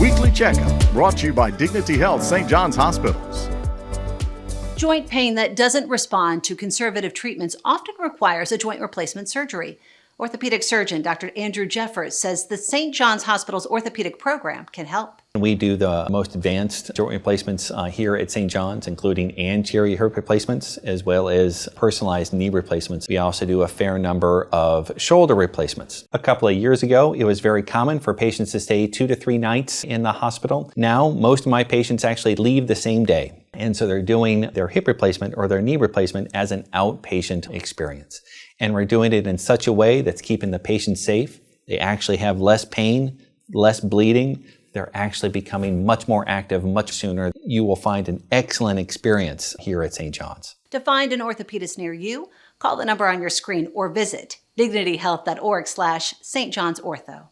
Weekly Checkup, brought to you by Dignity Health St. John's Hospitals. Joint pain that doesn't respond to conservative treatments often requires a joint replacement surgery. Orthopedic surgeon Dr. Andrew Jeffers says the St. John's Hospital's orthopedic program can help. We do the most advanced joint replacements here at St. John's, including anterior hip replacements as well as personalized knee replacements. We also do a fair number of shoulder replacements. A couple of years ago, it was very common for patients to stay 2 to 3 nights in the hospital. Now, most of my patients actually leave the same day. And so they're doing their hip replacement or their knee replacement as an outpatient experience. And we're doing it in such a way that's keeping the patient safe. They actually have less pain, less bleeding. They're actually becoming much more active much sooner. You will find an excellent experience here at St. John's. To find an orthopedist near you, call the number on your screen or visit dignityhealth.org/St. John's Ortho.